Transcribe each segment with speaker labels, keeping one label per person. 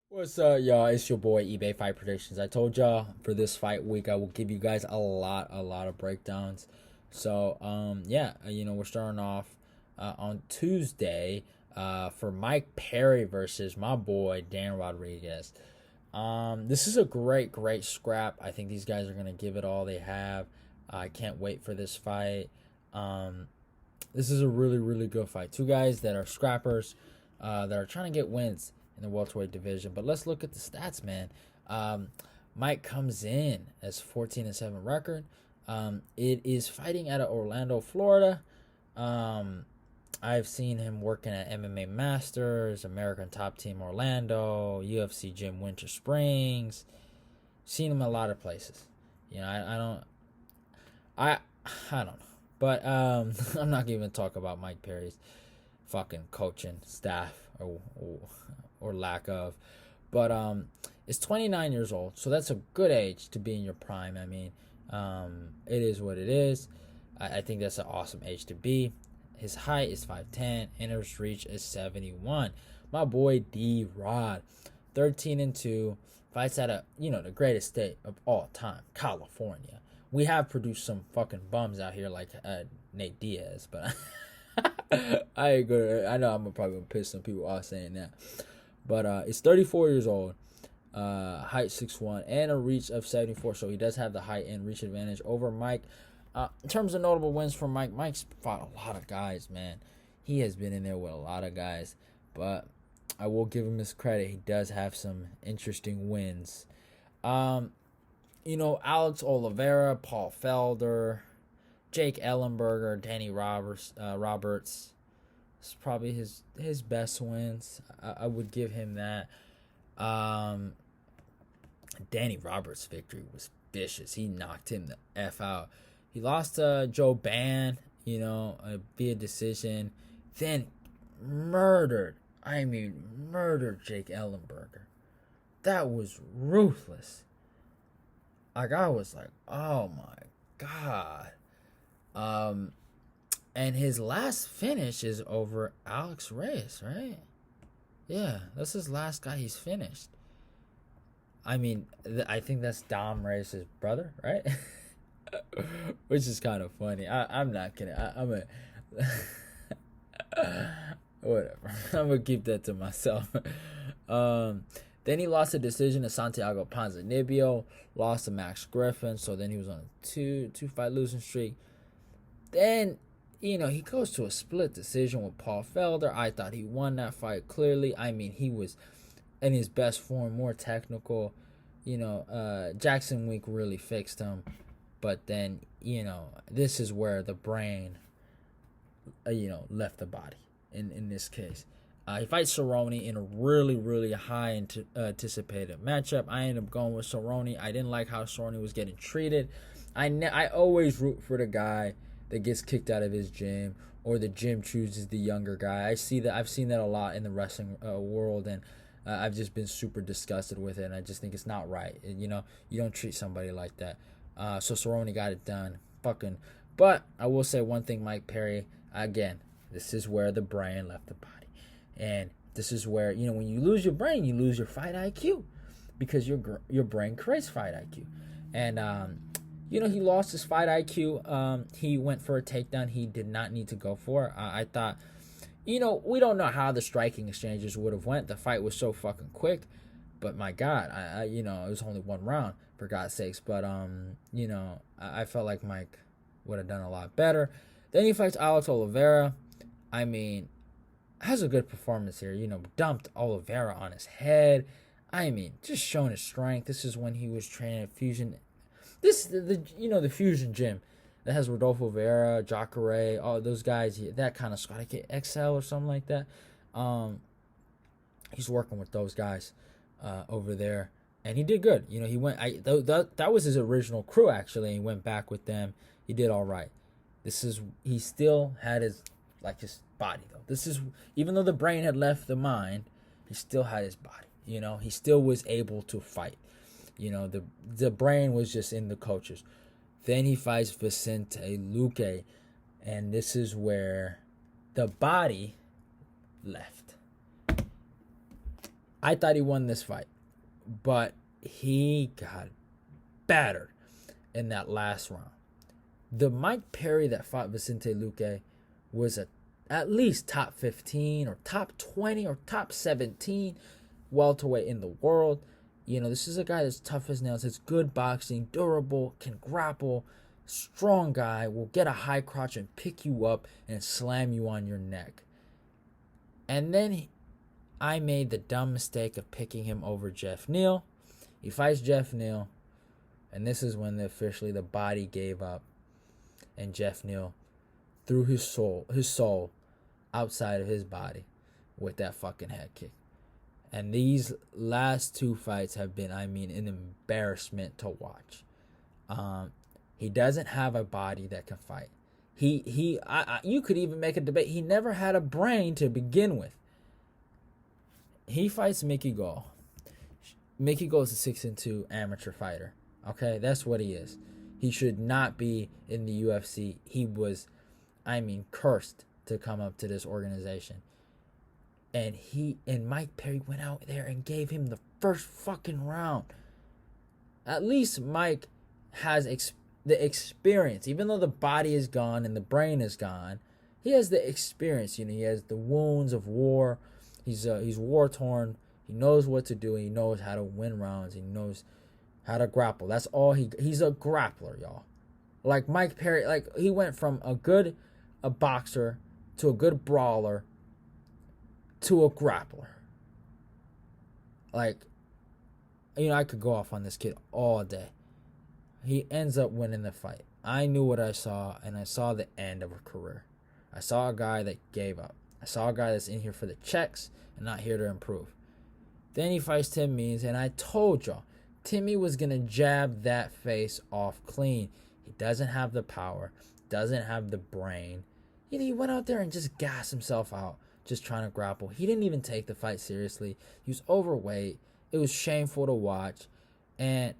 Speaker 1: What's up, y'all? It's your boy eBay Fight Predictions. I told y'all for this fight week I will give you guys a lot of breakdowns. So, yeah, we're starting off on Tuesday for Mike Perry versus my boy Dan Rodriguez. This is a great scrap. I think these guys are gonna give it all they have. I can't wait for this fight. Um, this is a really good fight. Two guys that are scrappers, that are trying to get wins in the welterweight division. But let's look at the stats, man. Um, Mike comes in as 14-7 record. It is fighting out of Orlando, Florida. Um, I've seen him working at MMA Masters, American Top Team Orlando, UFC Gym Winter Springs. Seen him a lot of places. I don't I I don't know. But I'm not even talk about Mike Perry's fucking coaching staff or lack of. But it's 29 years old, so that's a good age to be in your prime. I mean, it is what it is. I think that's an awesome age to be. His height is 5'10", and his reach is 71. My boy D Rod, 13-2, fights at the greatest state of all time, California. We have produced some fucking bums out here like Nate Diaz, but I ain't gonna. I know I'm probably gonna piss some people off saying that, but it's 34 years old, height 6'1", and a reach of 74. So he does have the height and reach advantage over Mike. In terms of notable wins for Mike, Mike's fought a lot of guys, man. He has been in there with a lot of guys, but I will give him his credit. He does have some interesting wins. Um, Alex Oliveira, Paul Felder, Jake Ellenberger, Danny Roberts. It's probably his best wins. I would give him that. Um, Danny Roberts' victory was vicious. He knocked him the f out. He lost to Joe Ban, via decision. Then murdered. I mean, murdered Jake Ellenberger. That was ruthless. Like I was like, oh my god. Um, and his last finish is over Alex Reyes, right? Yeah, that's his last guy he's finished. I mean, I think that's Dom Reyes' brother, right? Which is kind of funny. I'm not kidding. I'm a whatever. I'm gonna keep that to myself. um, then he lost a decision to Santiago Ponzinibbio, lost to Max Griffin. So then he was on a two fight losing streak. Then he goes to a split decision with Paul Felder. I thought he won that fight clearly. I mean, he was in his best form, more technical. Jackson Wink really fixed him. But then, this is where the brain, left the body in this case. He fights Cerrone in a really high anticipated matchup. I ended up going with Cerrone. I didn't like how Cerrone was getting treated. I always root for the guy that gets kicked out of his gym, or the gym chooses the younger guy. I've seen that a lot in the wrestling world, and I've just been super disgusted with it. And I just think it's not right. You don't treat somebody like that. So Cerrone got it done. But I will say one thing, Mike Perry. Again, this is where the brain left the body. And this is where, when you lose your brain, you lose your fight IQ, because your brain creates fight IQ. And he lost his fight IQ. He went for a takedown he did not need to go for. I thought, we don't know how the striking exchanges would have went. The fight was so fucking quick. But my God, it was only one round, for God's sakes. But I felt like Mike would have done a lot better. Then he fights Alex Oliveira. I mean, has a good performance here. Dumped Oliveira on his head. I mean, just showing his strength. This is when he was training at Fusion. The Fusion gym that has Rodolfo Vera, Jacare, all those guys. That kind of squad, like XL or something like that. He's working with those guys over there, and he did good. He went. That was his original crew actually. And he went back with them. He did all right. He still had his body though. This is, even though the brain had left the mind, he still had his body. He still was able to fight. The brain was just in the coaches. Then he fights Vicente Luque, and this is where the body left. I thought he won this fight, but he got battered in that last round. The Mike Perry that fought Vicente Luque was at least top 15 or top 20 or top 17 welterweight in the world. You know, this is a guy that's tough as nails, has good boxing, durable, can grapple, strong guy, will get a high crotch and pick you up and slam you on your neck. And then I made the dumb mistake of picking him over Jeff Neal. He fights Jeff Neal, and this is when officially the body gave up, and Jeff Neal threw his soul outside of his body with that fucking head kick. And these last two fights have been, an embarrassment to watch. He doesn't have a body that can fight. You could even make a debate. He never had a brain to begin with. He fights Mickey Gall. Mickey Gall is a 6-2 amateur fighter. Okay, that's what he is. He should not be in the UFC. He was, cursed to come up to this organization. And Mike Perry went out there and gave him the first fucking round. At least Mike has the experience. Even though the body is gone and the brain is gone, he has the experience. You know, he has the wounds of war. He's war torn. He knows what to do. He knows how to win rounds. He knows how to grapple. That's all he's a grappler, y'all. Like Mike Perry, like he went from a boxer to a good brawler to a grappler. Like, you know, I could go off on this kid all day. He ends up winning the fight. I knew what I saw, and I saw the end of a career. I saw a guy that gave up. I saw a guy that's in here for the checks and not here to improve. Then he fights Tim Means, and I told y'all, Timmy was going to jab that face off clean. He doesn't have the power, doesn't have the brain. You know, he went out there and just gassed himself out, just trying to grapple. He didn't even take the fight seriously. He was overweight. It was shameful to watch. And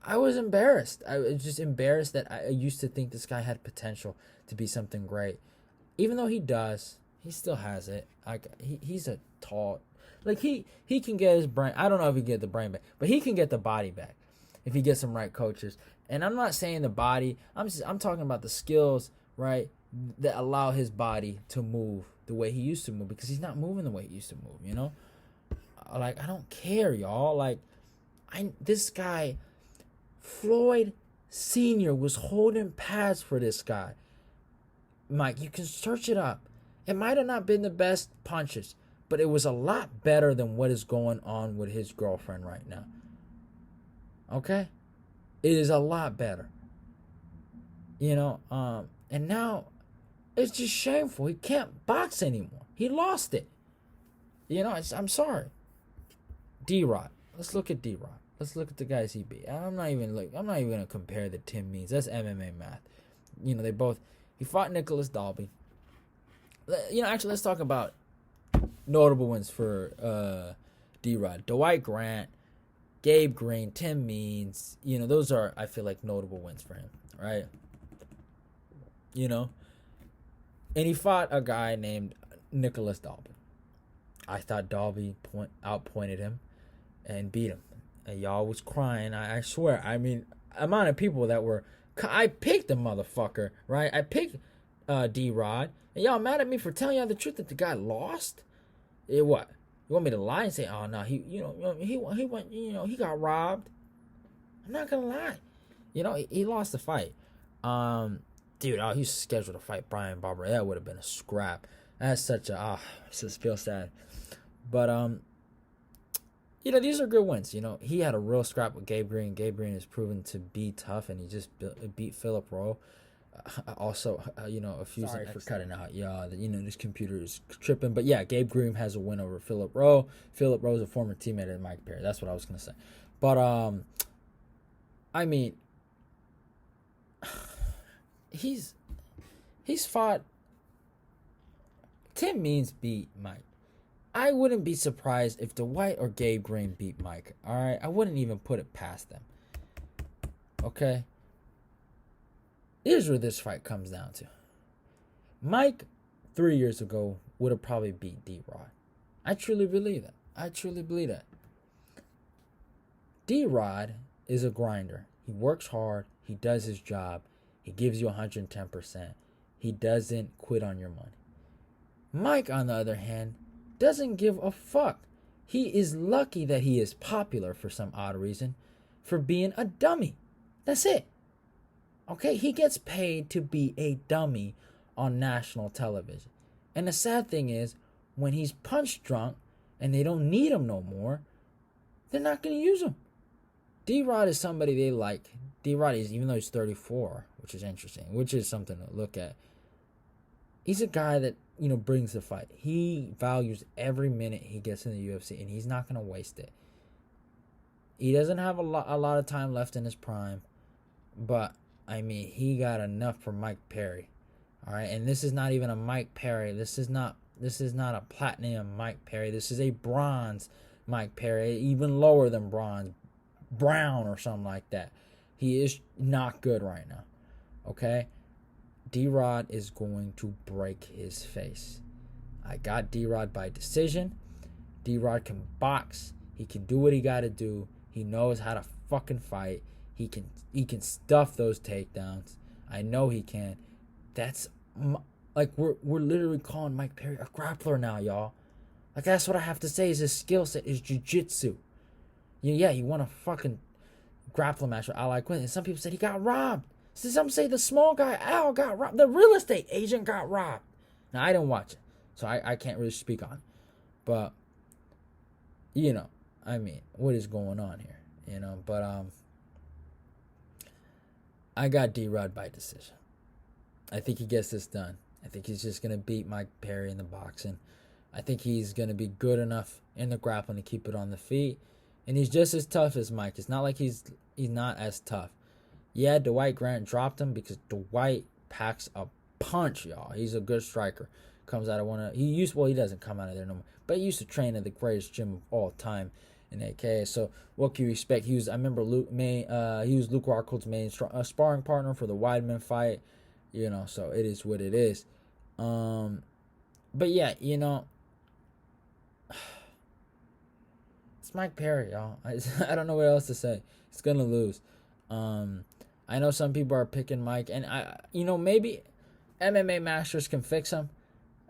Speaker 1: I was embarrassed. I was just embarrassed that I used to think this guy had potential to be something great. Even though he does, he still has it. He's a tall... Like, he can get his brain... I don't know if he can get the brain back, but he can get the body back if he gets some right coaches. And I'm not saying the body. I'm talking about the skills, right, that allow his body to move the way he used to move, because he's not moving the way he used to move, you know? Like, I don't care, y'all. Like, this guy, Floyd Sr. was holding pads for this guy. Mike, you can search it up. It might have not been the best punches, but it was a lot better than what is going on with his girlfriend right now. Okay? It is a lot better. You know, and now it's just shameful. He can't box anymore. He lost it. You know, I'm sorry. D-Rod. Let's look at D-Rod. Let's look at the guys he beat. I'm not even gonna compare the Tim Means. That's MMA math. You know, he fought Nicholas Dalby. You know, actually, let's talk about notable wins for D-Rod. Dwight Grant, Gabe Green, Tim Means. You know, those are, I feel like, notable wins for him, right? You know, and he fought a guy named Nicholas Dalby. I thought Dalby outpointed him and beat him. And y'all was crying. I swear. I mean, amount of people that were... I picked the motherfucker, right? I picked D-Rod. And y'all mad at me for telling y'all the truth that the guy lost? What? You want me to lie and say, oh, no, he went, he got robbed? I'm not going to lie. You know, he lost the fight. Dude, he was scheduled to fight Brian Barber. That would have been a scrap. That's such a... it just feels sad. But, you know, these are good wins. You know, he had a real scrap with Gabe Green. Gabe Green is proven to be tough, and he just beat Philip Rowe. Also, you know, Sorry for cutting out. Yeah, you know, this computer is tripping. But, yeah, Gabe Green has a win over Philip Rowe. Philip Rowe is a former teammate of Mike Perry. That's what I was going to say. But, I mean... He's fought... Tim Means beat Mike. I wouldn't be surprised if Dwight or Gabe Green beat Mike. Alright? I wouldn't even put it past them. Okay? Here's where this fight comes down to. Mike, 3 years ago, would have probably beat D-Rod. I truly believe that. I truly believe that. D-Rod is a grinder. He works hard. He does his job. He gives you 110%. He doesn't quit on your money. Mike, on the other hand, doesn't give a fuck. He is lucky that he is popular for some odd reason for being a dummy. That's it. Okay, he gets paid to be a dummy on national television. And the sad thing is, when he's punch drunk and they don't need him no more, they're not going to use him. D-Rod is somebody they like. D-Rod is, even though he's 34, which is interesting, which is something to look at. He's a guy that, brings the fight. He values every minute he gets in the UFC, and he's not going to waste it. He doesn't have a lot of time left in his prime, but, he got enough for Mike Perry. All right, and this is not even a Mike Perry. This is not a platinum Mike Perry. This is a bronze Mike Perry, even lower than bronze, brown or something like that. He is not good right now. Okay? D-Rod is going to break his face. I got D-Rod by decision. D-Rod can box. He can do what he got to do. He knows how to fucking fight. He can stuff those takedowns. I know he can. That's like we're literally calling Mike Perry a grappler now, y'all. Like, that's what I have to say is his skill set is jiu-jitsu. Yeah, he won a fucking grappling match with Al Quinn, and some people said he got robbed. Some say the small guy, Al, got robbed. The real estate agent got robbed. Now, I didn't watch it, so I can't really speak on it. But, what is going on here? But I got D-Rod by decision. I think he gets this done. I think he's just going to beat Mike Perry in the boxing. I think he's going to be good enough in the grappling to keep it on the feet. And he's just as tough as Mike. It's not like he's not as tough. Yeah, Dwight Grant dropped him because Dwight packs a punch, y'all. He's a good striker. Comes out of he doesn't come out of there no more. But he used to train at the greatest gym of all time in AK. So what can you expect? He was Luke Rockhold's main sparring partner for the Weidman fight. So it is what it is. But yeah, it's Mike Perry, y'all. I don't know what else to say. He's gonna lose. I know some people are picking Mike, and maybe MMA Masters can fix him.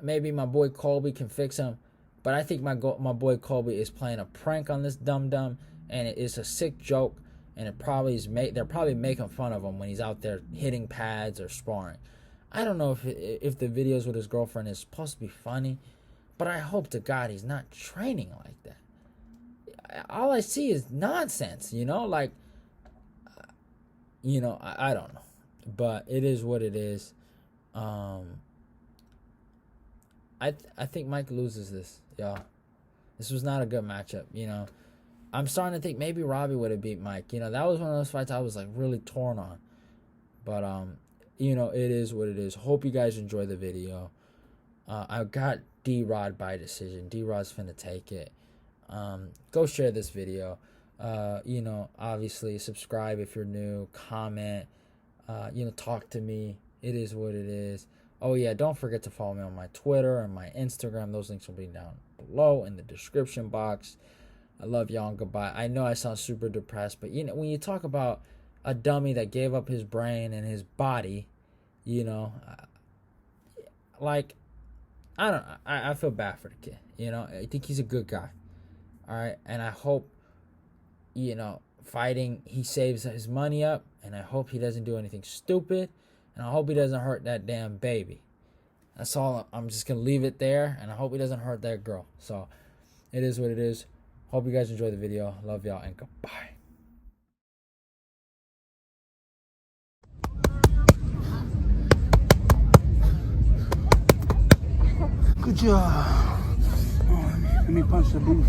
Speaker 1: Maybe my boy Colby can fix him. But I think my boy Colby is playing a prank on this dum-dum, and it is a sick joke, and it probably is they're probably making fun of him when he's out there hitting pads or sparring. I don't know if the videos with his girlfriend is supposed to be funny, but I hope to God he's not training like that. All I see is nonsense, I don't know, but it is what it is. I think Mike loses this, y'all. This was not a good matchup, I'm starting to think maybe Robbie would have beat Mike. That was one of those fights I was like really torn on. But it is what it is. Hope you guys enjoy the video. I got D-Rod by decision. D-Rod's finna take it. Go share this video. Obviously subscribe if you're new. Comment. Talk to me. It is what it is. Oh yeah, don't forget to follow me on my Twitter and my Instagram. Those links will be down below in the description box. I love y'all and goodbye. I know I sound super depressed, but when you talk about a dummy that gave up his brain and his body, I feel bad for the kid. I think he's a good guy. All right, and I hope, fighting, he saves his money up, and I hope he doesn't do anything stupid, and I hope he doesn't hurt that damn baby. That's all. I'm just gonna leave it there, and I hope he doesn't hurt that girl. So, it is what it is. Hope you guys enjoy the video. Love y'all and goodbye.
Speaker 2: Good job. Oh, let me punch the booth.